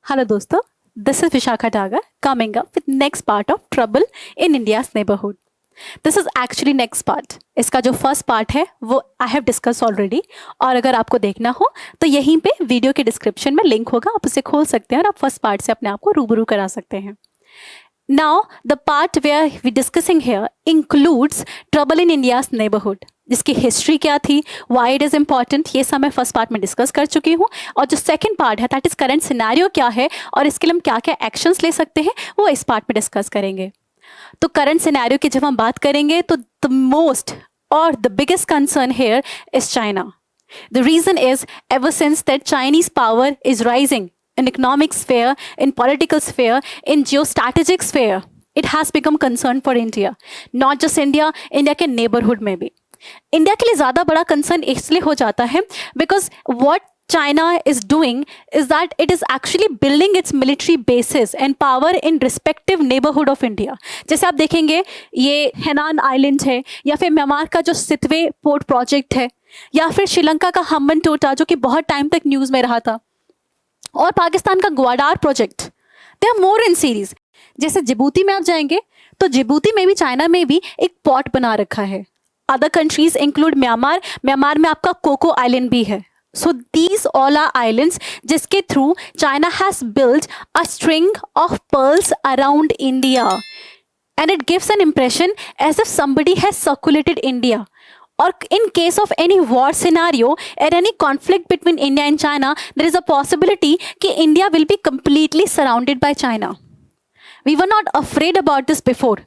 Hello दोस्तों, this is Vishakha Daga coming up with next part of Trouble in India's Neighborhood. This is actually next part. इसका जो first part है वो I have discuss already, और अगर आपको देखना हो तो यहीं पे वीडियो के डिस्क्रिप्शन में लिंक होगा, आप उसे खोल सकते हैं और आप फर्स्ट पार्ट से अपने आप को रूबरू करा सकते हैं. Now the part where we discussing here includes Trouble in India's Neighborhood. जिसकी हिस्ट्री क्या थी, वाई इट इज़ इम्पॉर्टेंट, ये सब मैं फर्स्ट पार्ट में डिस्कस कर चुकी हूँ. और जो सेकंड पार्ट है दैट इज़ करंट सिनेरियो क्या है और इसके लिए हम क्या क्या एक्शंस ले सकते हैं वो इस पार्ट में डिस्कस करेंगे. तो करंट सिनेरियो की जब हम बात करेंगे तो द मोस्ट और the biggest concern here is China. The reason is ever since that Chinese power is rising in economic sphere, in political sphere, in geostrategic sphere, it has become concern for India. Not just India, India के neighborhood में भी. India के लिए ज़्यादा बड़ा concern इसलिए हो जाता है because what China is doing is that it is actually building its military bases and power in respective neighborhood of India. जैसे आप देखेंगे ये हेनान आइलैंड है, या फिर म्यांमार का जो सितवे पोर्ट प्रोजेक्ट है, या फिर श्रीलंका का हम्बन टोटा जो कि बहुत टाइम तक न्यूज़ में रहा था, और पाकिस्तान का Gwadar project. They are more in series. जैसे जिबूती में आप जाएंगे तो जिबूती में भी चाइना में भी एक पॉट बना रखा है. Other countries include Myanmar. Myanmar में आपका कोको आइलैंड भी है. So these all are islands जिसके through China has build a string of pearls around India, and it gives an impression as if somebody has circulated India. Or in case of any war scenario and any conflict between India and China, there is a possibility कि India will be completely surrounded by China. We were not afraid about this before,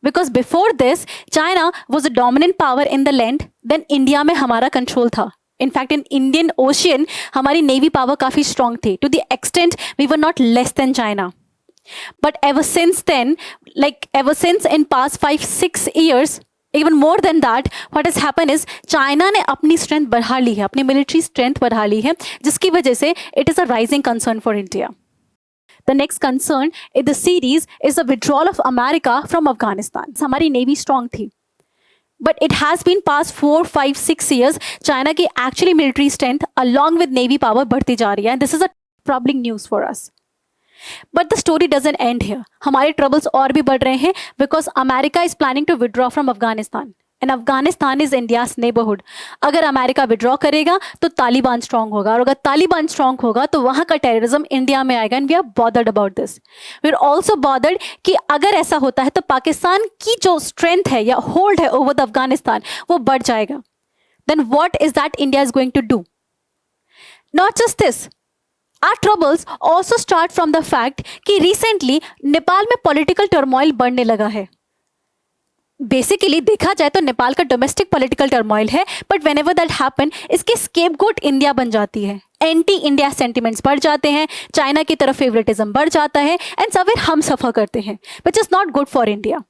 because before this China was a dominant power in the land. Then India में हमारा control था. In fact, in Indian Ocean हमारी navy power काफ़ी strong थी. To the extent we were not less than China. But ever since then, like ever since in past 5-6 years, even more than that, what has happened is China ने अपनी strength बढ़ा ली है, अपनी military strength बढ़ा ली है, जिसकी वजह से it is a rising concern for India. The next concern in the series is the withdrawal of America from Afghanistan. हमारी navy strong थी, but it has been past 4-5-6 years China की actually military strength along with navy power बढ़ती जा रही है, and this is a troubling news for us. But the story doesn't end here. हमारे troubles और भी बढ़ रहे हैं because America is planning to withdraw from Afghanistan. And Afghanistan is India's neighborhood. अगर अमेरिका withdraw करेगा तो तालिबान strong होगा, और अगर तालिबान strong होगा तो वहाँ का terrorism इंडिया में आएगा. And we are bothered about this. We are also bothered कि अगर ऐसा होता है तो पाकिस्तान की जो strength है या hold है over the Afghanistan वो बढ़ जाएगा. Then what is that India is going to do? Not just this. Our troubles also start from the fact कि recently नेपाल में political turmoil बढ़ने लगा है. Basically देखा जाए तो नेपाल का domestic political turmoil है, but whenever that happen, इसके scapegoat इंडिया बन जाती है. एंटी इंडिया सेंटिमेंट्स बढ़ जाते हैं, चाइना की तरफ फेवरेटिज्म बढ़ जाता है, एंड सब हम सफ़र करते हैं, विच is not good for India.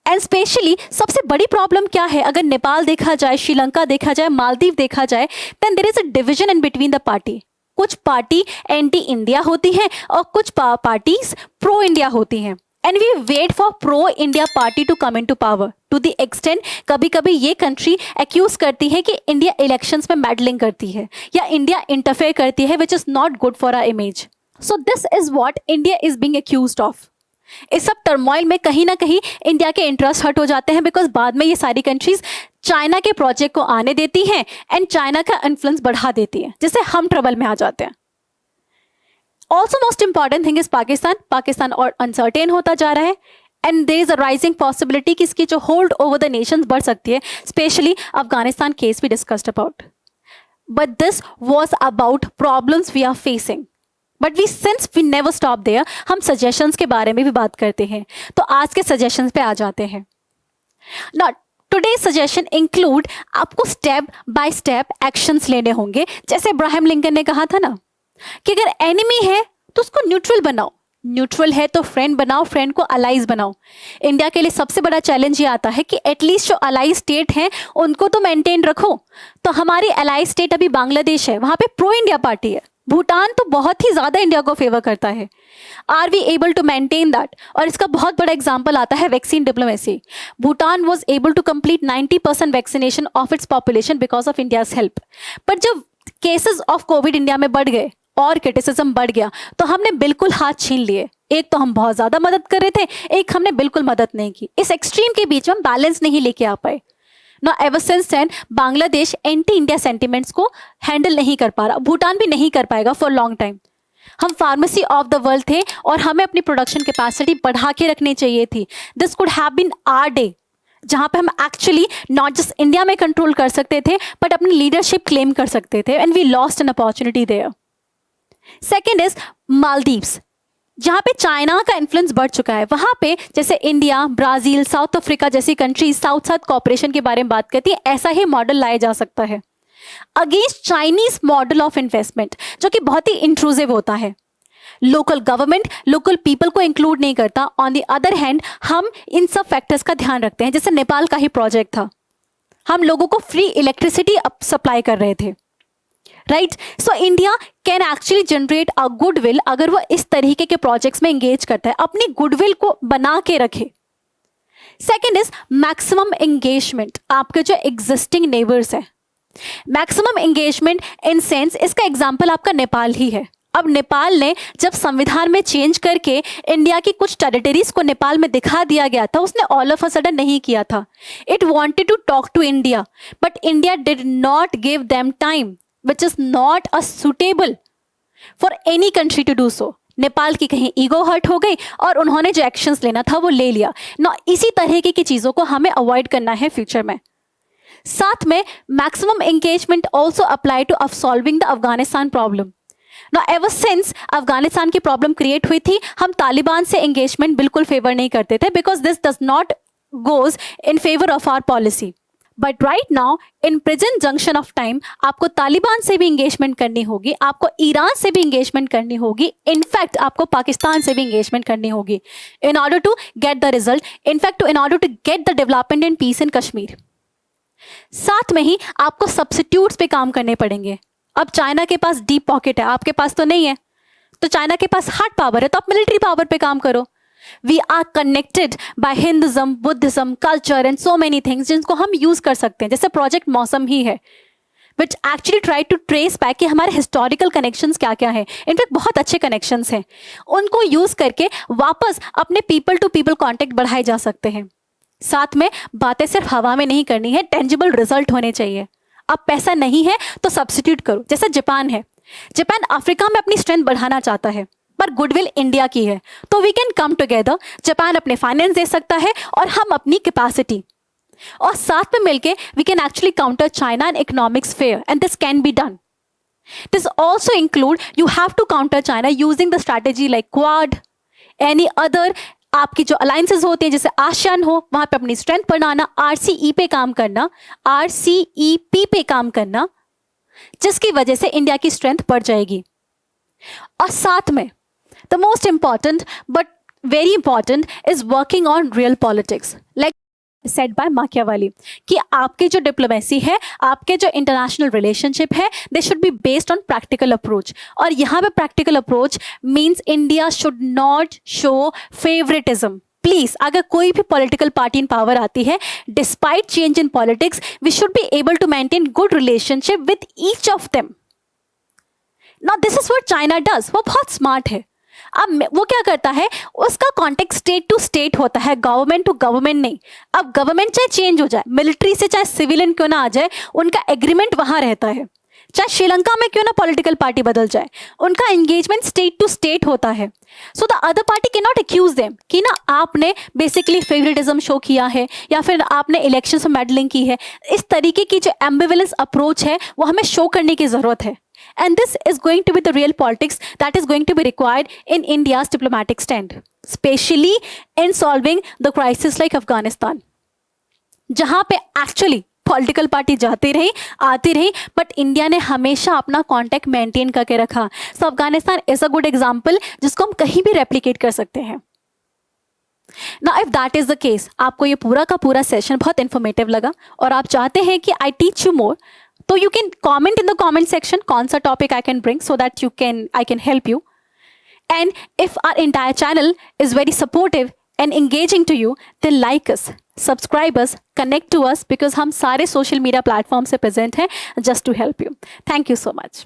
And specially सबसे बड़ी प्रॉब्लम क्या है, अगर नेपाल देखा जाए, श्रीलंका देखा जाए, मालदीव देखा जाए, then there is a division in between the party. कुछ पार्टी एंटी इंडिया होती हैं और कुछ पार्टीज प्रो इंडिया होती हैं. And we wait for pro India party to come into power to the extent कभी कभी ये कंट्री एक्यूज करती है कि इंडिया इलेक्शंस में मैडलिंग करती है या इंडिया इंटरफेयर करती है, which is not good for our image. So this is what India is being accused of. इस सब टर्मोइल में कहीं ना कहीं इंडिया के इंटरेस्ट हर्ट हो जाते हैं, बिकॉज बाद में ये सारी कंट्रीज चाइना के प्रोजेक्ट को आने देती हैं एंड चाइना का इन्फ्लुएंस बढ़ा देती है, जिससे हम ट्रबल में आ जाते हैं. Also most important thing is Pakistan और अनसर्टेन होता जा रहा है, and there is a rising possibility कि इसकी जो होल्ड ओवर द नेशंस बढ़ सकती है, specially Afghanistan case we discussed about. But this was about problems we are facing. But since we never stop there, हम सजेशंस के बारे में भी बात करते हैं. तो आज के सजेशंस पे आ जाते हैं. नॉट टुडे सजेशन इंक्लूड आपको स्टेप बाय स्टेप एक्शंस लेने होंगे. जैसे अब्राहम लिंकन ने कहा था ना कि अगर एनिमी है तो उसको न्यूट्रल बनाओ, न्यूट्रल है तो फ्रेंड बनाओ, फ्रेंड को अलाइज बनाओ. इंडिया के लिए सबसे बड़ा चैलेंज ये आता है कि एटलीस्ट जो अलाइज स्टेट हैं उनको तो मेंटेन रखो. तो हमारी अलाइज स्टेट अभी बांग्लादेश है, वहाँ पे प्रो इंडिया पार्टी है. भूटान तो बहुत ही ज़्यादा इंडिया को फेवर करता है. Are we able to maintain that? और इसका बहुत बड़ा एग्जाम्पल आता है vaccine diplomacy. Bhutan was able to complete 90% vaccination of its population because of India's help. But जब केसेस ऑफ कोविड इंडिया में बढ़ गए और क्रिटिसिज्म बढ़ गया तो हमने बिल्कुल हाथ छीन लिए। एक तो हम बहुत ज़्यादा मदद कर रहे थे, एक हमने बिल्कुल मदद नहीं की। इस एक्सट्रीम के बीच में हम बैलेंस नहीं लेके आ पाए। ना ever since then Bangladesh anti India sentiments को हैंडल नहीं कर पा रहा, भूटान भी नहीं कर पाएगा फॉर लॉन्ग टाइम। हम फार्मेसी ऑफ द वर्ल्ड थे और हमें अपनी प्रोडक्शन कैपेसिटी बढ़ा के रखनी चाहिए थी। This could have been our day, जहाँ पे हम एक्चुअली नॉट जस्ट इंडिया में कंट्रोल कर सकते थे बट अपनी लीडरशिप क्लेम कर सकते थे, and we lost an opportunity there. Second is Maldives, जहाँ पे चाइना का इन्फ्लुएंस बढ़ चुका है। वहाँ पे जैसे इंडिया, ब्राज़ील, साउथ अफ्रीका जैसी कंट्रीज साउथ साउथ कॉपरेशन के बारे में बात करती है, ऐसा ही मॉडल लाया जा सकता है against Chinese model of investment, जो कि बहुत ही इंट्रूसिव होता है। लोकल गवर्नमेंट लोकल पीपल को इंक्लूड नहीं करता। ऑन द अदर हैंड हम इन सब फैक्टर्स का ध्यान रखते हैं। जैसे नेपाल का ही प्रोजेक्ट था, हम लोगों को फ्री इलेक्ट्रिसिटी सप्लाई कर रहे थे, right. So India can actually generate a goodwill अगर वो इस तरीके के प्रोजेक्ट्स में एंगेज करता है, अपनी गुडविल को बना के रखे। Second is maximum engagement. आपके जो एग्जिस्टिंग नेबर्स है, मैक्सिमम एंगेजमेंट इन सेंस, इसका एग्जाम्पल आपका नेपाल ही है। अब नेपाल ने जब संविधान में चेंज करके इंडिया की कुछ टेरिटरीज को नेपाल में दिखा दिया गया था, उसने ऑल ऑफ अ सडन नहीं किया था। It wanted to talk to India but India did not give them time, which is not a suitable for any country to do so. Nepal की कहीं ईगो हर्ट हो गई और उन्होंने जो एक्शंस लेना था वो ले लिया ना। इसी तरह की चीज़ों को हमें अवॉइड करना है फ्यूचर में। साथ में maximum engagement also apply to solving the Afghanistan problem. ना एवर सिंस अफगानिस्तान की प्रॉब्लम क्रिएट हुई थी, हम तालिबान से एंगेजमेंट बिल्कुल फेवर नहीं करते थे, because this does not goes in favour of our policy. But right now in present junction of time आपको तालिबान से भी इंगेजमेंट करनी होगी, आपको ईरान से भी इंगेजमेंट करनी होगी, इनफैक्ट आपको पाकिस्तान से भी इंगेजमेंट करनी होगी in order to get the result, in fact in order to get the development and peace in Kashmir. साथ में ही आपको सब्स्टिट्यूट्स पे काम करने पड़ेंगे। अब चाइना के पास डीप पॉकेट है, आपके पास तो नहीं है, तो चाइना के पास हार्ड पावर है, तो आप मिलिट्री पावर पे काम करो। We are connected by Hinduism, Buddhism, culture and so many things जिनको हम यूज कर सकते हैं। जैसे प्रोजेक्ट मौसम ही है, which actually try to trace back कि हमारे हिस्टोरिकल कनेक्शंस क्या क्या हैं। इनफैक्ट बहुत अच्छे कनेक्शंस हैं, उनको यूज करके वापस अपने पीपल टू पीपल कॉन्टेक्ट बढ़ाए जा सकते हैं। साथ में बातें सिर्फ हवा में नहीं करनी है, टेंजिबल रिजल्ट होने चाहिए। अब पैसा नहीं है तो सब्स्टिट्यूट करो। जैसे जापान है, जापान अफ्रीका में अपनी स्ट्रेंथ बढ़ाना चाहता है पर गुडविल इंडिया की है, तो we can come together. Japan अपने फाइनेंस दे सकता है और हम अपनी कैपेसिटी, और साथ में मिलके we can actually counter China in economic sphere, and this can be done. This also include you have to counter China using the strategy like Quad, any other आपकी जो अलायंसेज होती हैं जैसे आसियान हो, वहां पे अपनी स्ट्रेंथ बढ़ाना, आरसीई पे काम करना, आरसीईपी पे काम करना, जिसकी वजह से इंडिया की स्ट्रेंथ बढ़ जाएगी। और साथ में the most important but very important is working on real politics, like said bye माकियावेली, कि आपकी जो डिप्लोमेसी है, आपके जो इंटरनेशनल रिलेशनशिप है, they should be based on practical approach. और यहाँ पे practical approach means India should not show favouritism. Please, अगर कोई भी पॉलिटिकल पार्टी इन पावर आती है, despite change in politics, we should be able to maintain good relationship with each of them. Now this is what China does. वो बहुत smart है। अब वो क्या करता है, उसका कॉन्टेक्स्ट स्टेट टू स्टेट होता है, गवर्नमेंट टू गवर्नमेंट नहीं। अब गवर्नमेंट चाहे चेंज हो जाए, मिलिट्री से चाहे सिविलियन क्यों ना आ जाए, उनका एग्रीमेंट वहां रहता है। चाहे श्रीलंका में क्यों ना पॉलिटिकल पार्टी बदल जाए, उनका एंगेजमेंट स्टेट टू स्टेट होता है। So the other party can not accuse them कि ना आपने बेसिकली फेवरेटिज्म शो किया है या फिर आपने इलेक्शंस में मेडलिंग की है। इस तरीके की जो एम्बिवेलेंस अप्रोच है वो हमें शो करने की जरूरत है। And this is going to be the real politics that is going to be required in India's diplomatic stand, especially in solving the crisis like Afghanistan, जहाँ पे actually पॉलिटिकल पार्टी जाती रही आती रही, बट इंडिया ने हमेशा अपना contact maintain करके रखा। So Afghanistan is a good example जिसको हम कहीं भी रेप्लिकेट कर सकते हैं। ना if that is the case, आपको ये पूरा का पूरा सेशन बहुत इन्फॉर्मेटिव लगा और आप चाहते हैं कि आई टीच यू मोर, तो you can comment in the comment section कौन सा topic I can bring so that I can help you. And if our entire channel is very supportive and engaging to you, then like us, subscribe us, connect to us, because हम सारे social media platforms से present हैं just to help you. Thank you so much.